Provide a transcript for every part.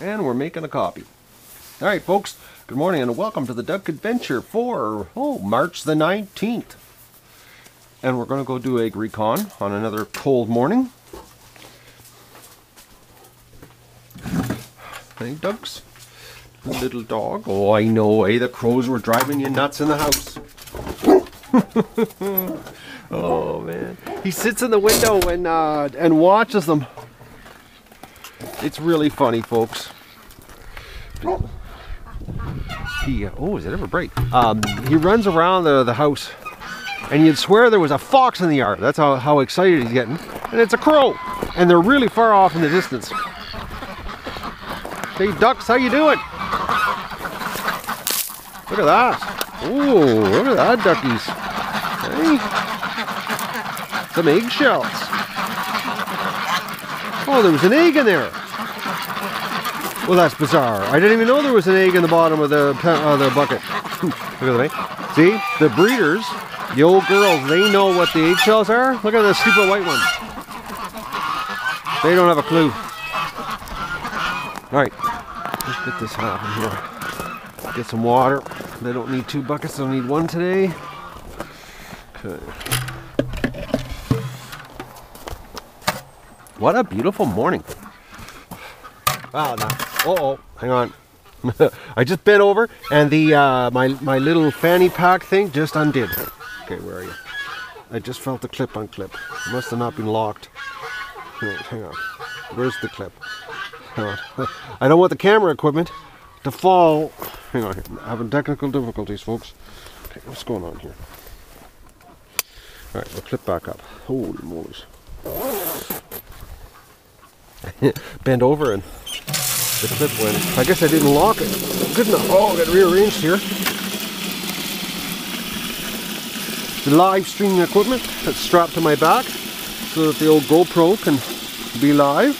and we're making a copy. All right, folks, good morning and welcome to the Duck Adventure for March the 19th. And we're going to go do a recon on another cold morning. Hey, ducks. The little dog. Oh, I know, eh? The crows were driving you nuts in the house. Oh, man. He sits in the window and watches them. It's really funny, folks. Oh, is it ever break? He runs around the house, and you'd swear there was a fox in the yard. That's how excited he's getting. And it's a crow, and they're really far off in the distance. Hey, ducks, how you doing? Look at that. Ooh, look at that, duckies. Hey. Some eggshells. Oh, there was an egg in there. Well, that's bizarre. I didn't even know there was an egg in the bottom of the bucket. Look at that. See, the breeders, the old girls, they know what the eggshells are. Look at the stupid white ones. They don't have a clue. All right, let's get this happen here. Get some water. They don't need 2 buckets. They'll need 1 today. Okay. What a beautiful morning. Wow, uh-oh, hang on. I just bent over and the my little fanny pack thing just undid. Okay, where are you? I just felt the clip unclip. It must have not been locked. Right, hang on. Where's the clip? Hang on. I don't want the camera equipment to fall. Hang on here. I'm having technical difficulties, folks. Okay, what's going on here? Alright, we'll clip back up. Holy mollies. Bend over and the clip went. I guess I didn't lock it. Good enough. Oh, I got rearranged here. The live streaming equipment that's strapped to my back so that the old GoPro can be live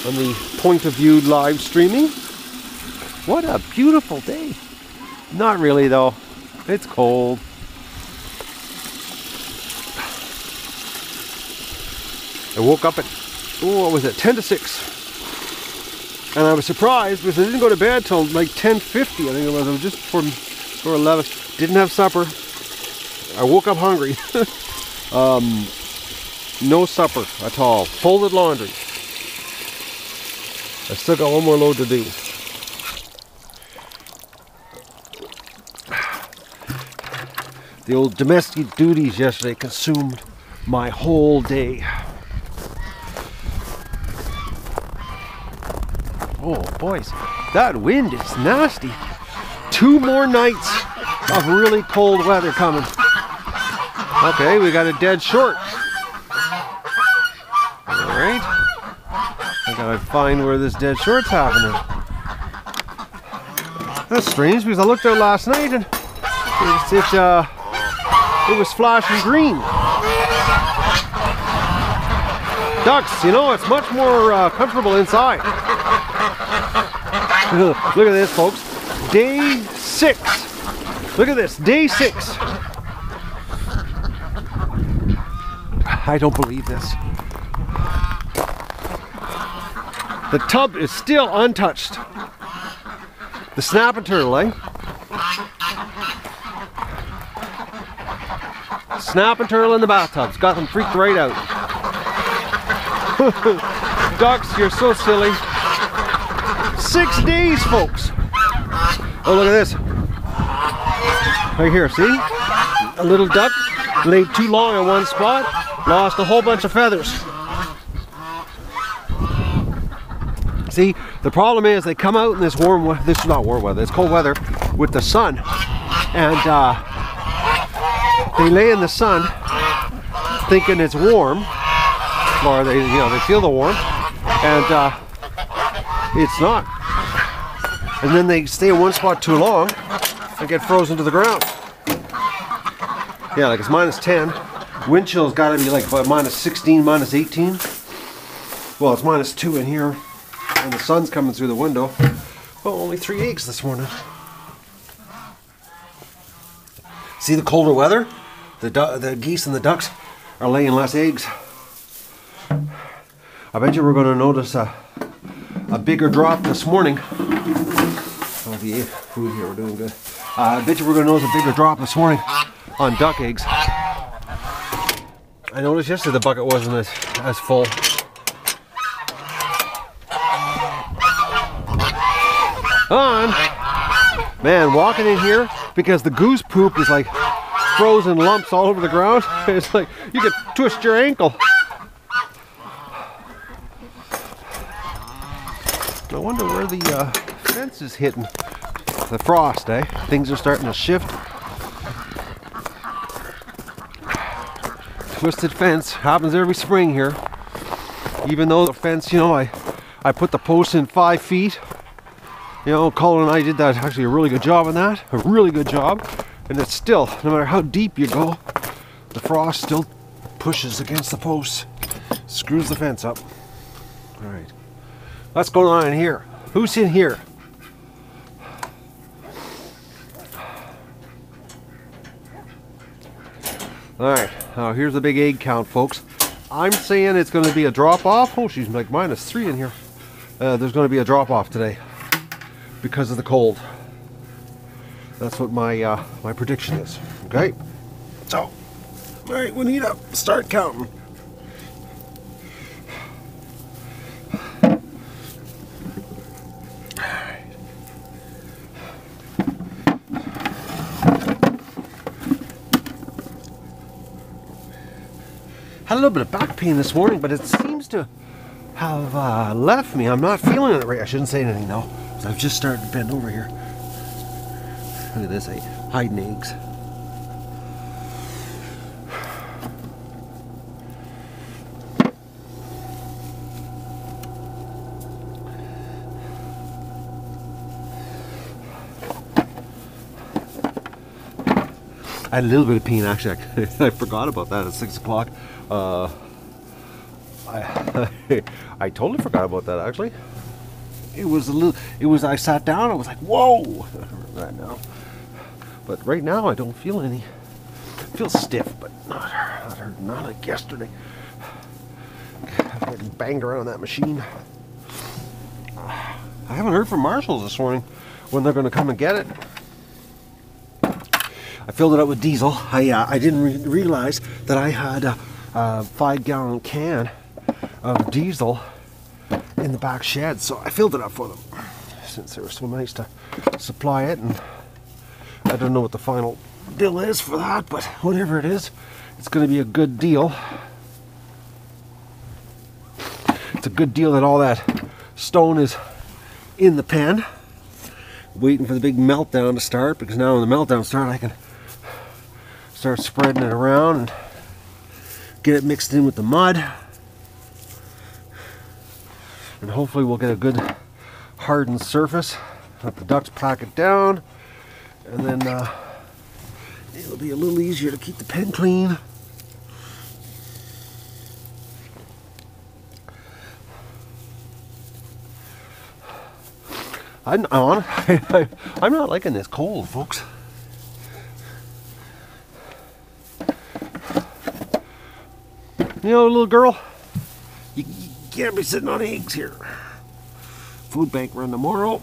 on the point of view live streaming. What a beautiful day. Not really though. It's cold. I woke up at, what was it, 10 to 6. And I was surprised because I didn't go to bed till like 10:50, I think it was. It was just before 11. Didn't have supper. I woke up hungry. No supper at all. Folded laundry. I still got 1 more load to do. The old domestic duties yesterday consumed my whole day. Oh, boys, that wind is nasty. 2 more nights of really cold weather coming. Okay, we got a dead short. All right. I gotta find where this dead short's happening. That's strange because I looked out last night and it was flashing green. Ducks, you know, it's much more comfortable inside. Look at this, folks. Day 6. Look at this. Day 6. I don't believe this. The tub is still untouched. The snapping turtle, eh? Snapping turtle in the bathtub's got them freaked right out. Ducks, you're so silly. 6 days, folks. Oh, look at this. Right here, see? A little duck laid too long in one spot, lost a whole bunch of feathers. See, the problem is they come out in this warm weather, this is not warm weather, it's cold weather with the sun, and they lay in the sun thinking it's warm, or they feel the warmth, and it's not. And then they stay in one spot too long and get frozen to the ground. Yeah, like it's -10. Wind chill's got to be like about -16, -18. Well, it's -2 in here, and the sun's coming through the window. Well, only 3 eggs this morning. See the colder weather? The geese and the ducks are laying less eggs. I bet you we're going to notice a a bigger drop this morning. Oh, the food here, we're doing good. I bet you we're going to notice a bigger drop this morning on duck eggs. I noticed yesterday the bucket wasn't as full. On. Man, walking in here, because the goose poop is like frozen lumps all over the ground, it's like you could twist your ankle. I wonder where the fence is hitting. The frost, eh? Things are starting to shift. Twisted fence happens every spring here. Even though the fence, you know, I put the post in 5 feet. You know, Colin and I did that, actually a really good job on that. A really good job. And it's still, no matter how deep you go, the frost still pushes against the posts. Screws the fence up. Alright. What's going on in here? Who's in here? Alright, now here's the big egg count, folks. I'm saying it's going to be a drop-off. Oh, she's like -3 in here. There's going to be a drop-off today because of the cold. That's what my my prediction is. Okay? So, alright, we need to start counting. Had a little bit of back pain this morning, but it seems to have left me. I'm not feeling it right. I shouldn't say anything though. I've just started to bend over here. Look at this, hiding eggs. I had a little bit of pain actually. I forgot about that at 6 o'clock. I totally forgot about that actually. It was I sat down, I was like, whoa! Right now. But right now I don't feel any. I feel stiff, but not like yesterday. I'm getting banged around that machine. I haven't heard from Marshalls this morning when they're going to come and get it. I filled it up with diesel. I didn't realize that I had a 5-gallon can of diesel in the back shed, so I filled it up for them since they were so nice to supply it. And I don't know what the final bill is for that, but whatever it is, it's going to be a good deal. It's a good deal that all that stone is in the pen, waiting for the big meltdown to start, because now when the meltdown starts I can start spreading it around and get it mixed in with the mud, and hopefully we'll get a good hardened surface. Let the ducks pack it down, and then it'll be a little easier to keep the pen clean. I'm not liking this cold, folks. You know, little girl, you can't be sitting on eggs here. Food bank run tomorrow.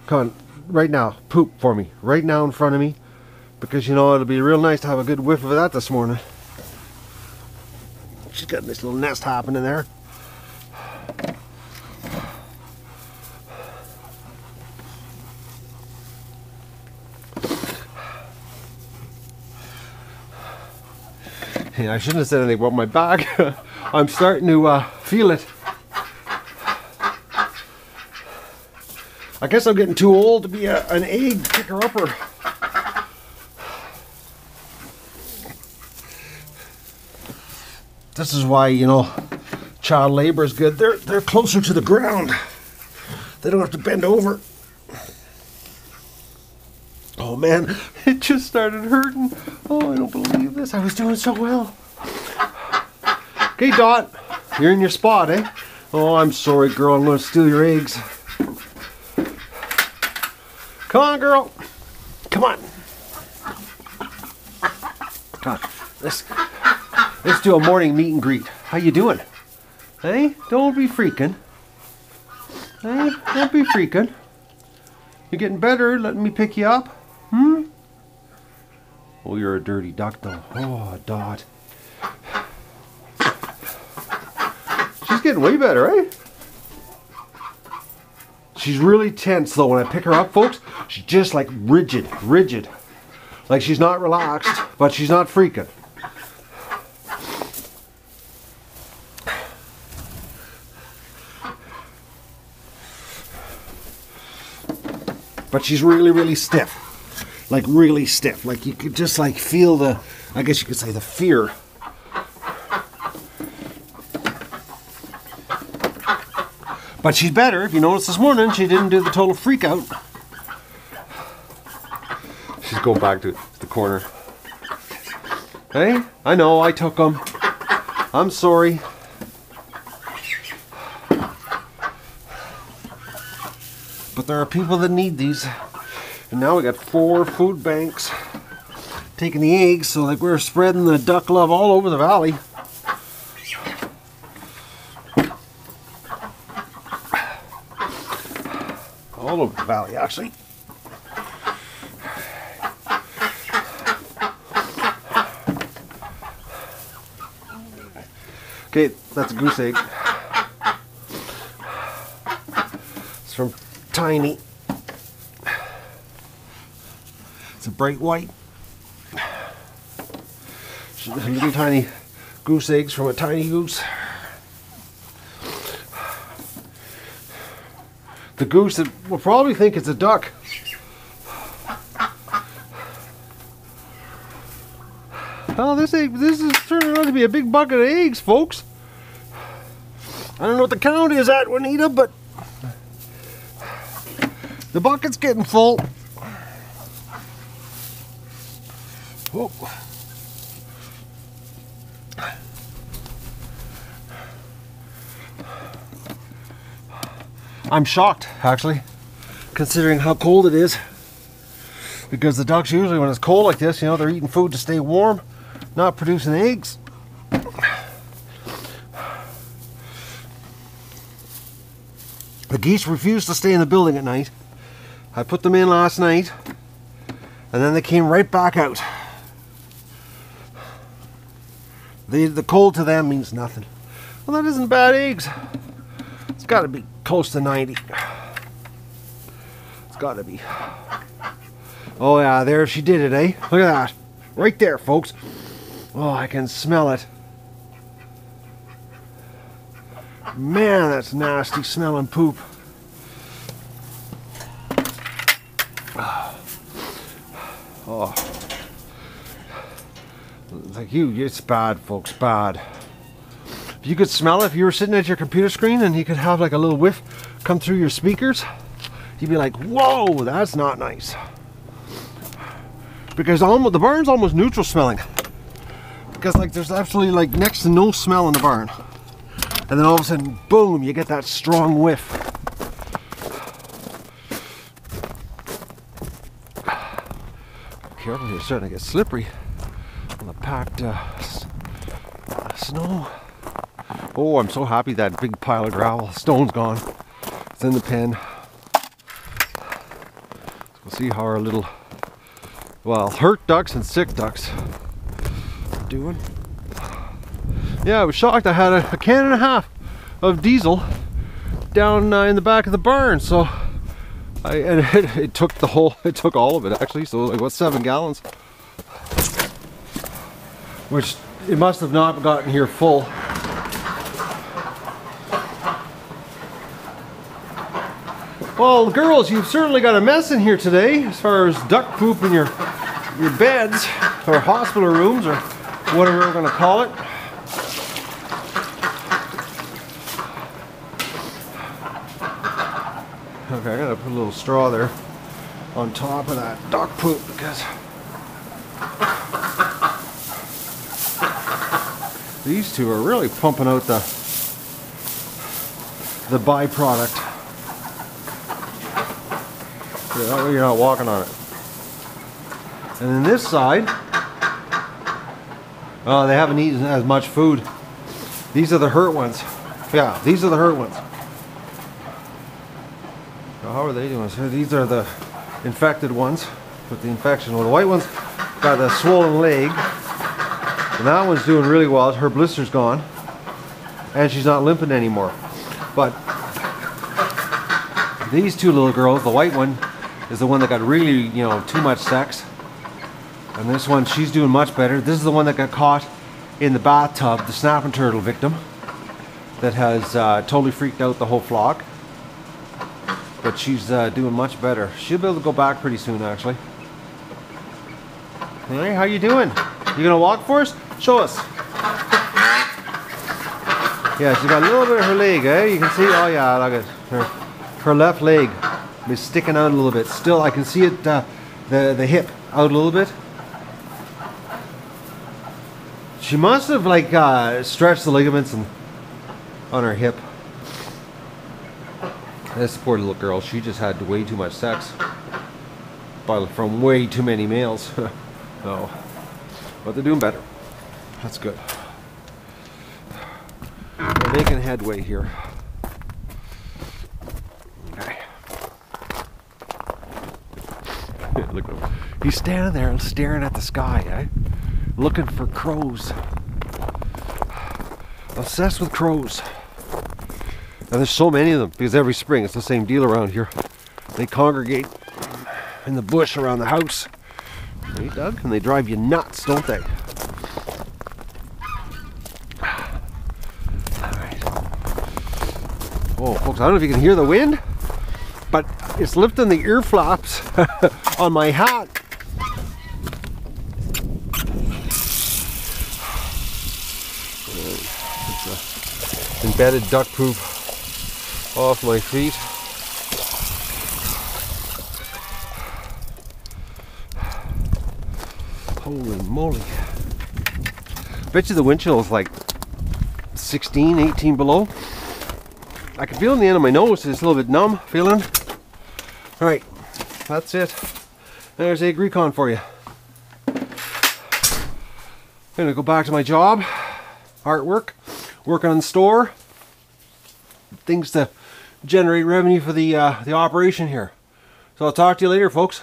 Come on, right now, poop for me, right now in front of me, because you know it'll be real nice to have a good whiff of that this morning. She's got this little nest happening there. Hey, I shouldn't have said anything about my back. I'm starting to feel it. I guess I'm getting too old to be an egg picker-upper. This is why, you know, child labor is good. They're closer to the ground. They don't have to bend over. Oh man, it just started hurting. Oh, I don't believe this. I was doing so well. Okay, Dot, you're in your spot, eh? Oh, I'm sorry, girl. I'm going to steal your eggs. Come on, girl. Come on. Come on, let's do a morning meet and greet. How you doing? Hey, don't be freaking. Hey, don't be freaking. You're getting better. Letting me pick you up. Oh, you're a dirty duck, though. Oh, Dot. She's getting way better, eh? She's really tense, though. When I pick her up, folks, she's just like rigid. Like she's not relaxed, but she's not freaking. But she's really stiff. Like really stiff. Like you could just like feel the, I guess you could say, the fear. But she's better. If you notice this morning, she didn't do the total freak out. She's going back to the corner. Hey, I know, I took them. I'm sorry. But there are people that need these. And now we got 4 food banks taking the eggs, so like we're spreading the duck love all over the valley. All over the valley, actually. Okay, that's a goose egg. It's from Tiny. It's a bright white. Little tiny goose eggs from a tiny goose. The goose that will probably think it's a duck. Oh, this is turning out to be a big bucket of eggs, folks. I don't know what the count is at, Juanita, but the bucket's getting full. Whoa. I'm shocked, actually, considering how cold it is. Because the ducks usually, when it's cold like this, you know, they're eating food to stay warm, not producing eggs. The geese refused to stay in the building at night. I put them in last night, and then they came right back out. The cold to them means nothing. Well, that isn't bad eggs. It's got to be close to 90. It's got to be. Oh yeah, there she did it, eh? Look at that. Right there, folks. Oh, I can smell it. Man, that's nasty smelling poop. Oh. Like it's bad, folks, bad. If you could smell it, if you were sitting at your computer screen and you could have like a little whiff come through your speakers, you'd be like, whoa, that's not nice. Because the barn's almost neutral smelling. Because like there's absolutely like next to no smell in the barn. And then all of a sudden, boom, you get that strong whiff. Careful, you're starting to get slippery on the packed snow. Oh, I'm so happy that big pile of gravel, stone's gone. It's in the pen. We'll see how our little, well, hurt ducks and sick ducks are doing. Yeah, I was shocked. I had a can and a half of diesel down in the back of the barn, so it took all of it actually. So like what, 7 gallons, which it must have not gotten here full. Well, girls, you've certainly got a mess in here today as far as duck poop in your beds or hospital rooms or whatever we're going to call it. Okay, I gotta put a little straw there on top of that duck poop because these two are really pumping out the byproduct. That way you're not walking on it. And then this side, Oh, they haven't eaten as much food. These are the hurt ones. Yeah, these are the hurt ones. So how are they doing? So these are the infected ones with the infection. Well, the white one's got a swollen leg. And that one's doing really well. Her blister's gone. And she's not limping anymore. But these two little girls, the white one is the one that got really, you know, too much sex. And this one, she's doing much better. This is the one that got caught in the bathtub, the snapping turtle victim, that has totally freaked out the whole flock. But she's doing much better. She'll be able to go back pretty soon, actually. Hey, how you doing? You gonna walk for us? Show us. Yeah, she's got a little bit of her leg, eh? You can see, oh yeah, look at her left leg is sticking out a little bit. Still, I can see it, the hip out a little bit. She must have like stretched the ligaments on her hip. This poor little girl, she just had way too much sex from way too many males. No, but they're doing better. That's good. We're making headway here. Okay. Look at him. He's standing there staring at the sky, eh? Looking for crows. Obsessed with crows. And there's so many of them because every spring it's the same deal around here. They congregate in the bush around the house. Hey, Doug? And they drive you nuts, don't they? Oh, folks, I don't know if you can hear the wind, but it's lifting the ear flaps on my hat. It's embedded duck poop off my feet. Holy moly. Bet you the wind chill is like 16, 18 below. I can feel in the end of my nose, it's a little bit numb feeling. Alright, that's it. There's a Recon for you. I'm gonna go back to my job, artwork, work on the store, things to generate revenue for the operation here. So I'll talk to you later, folks.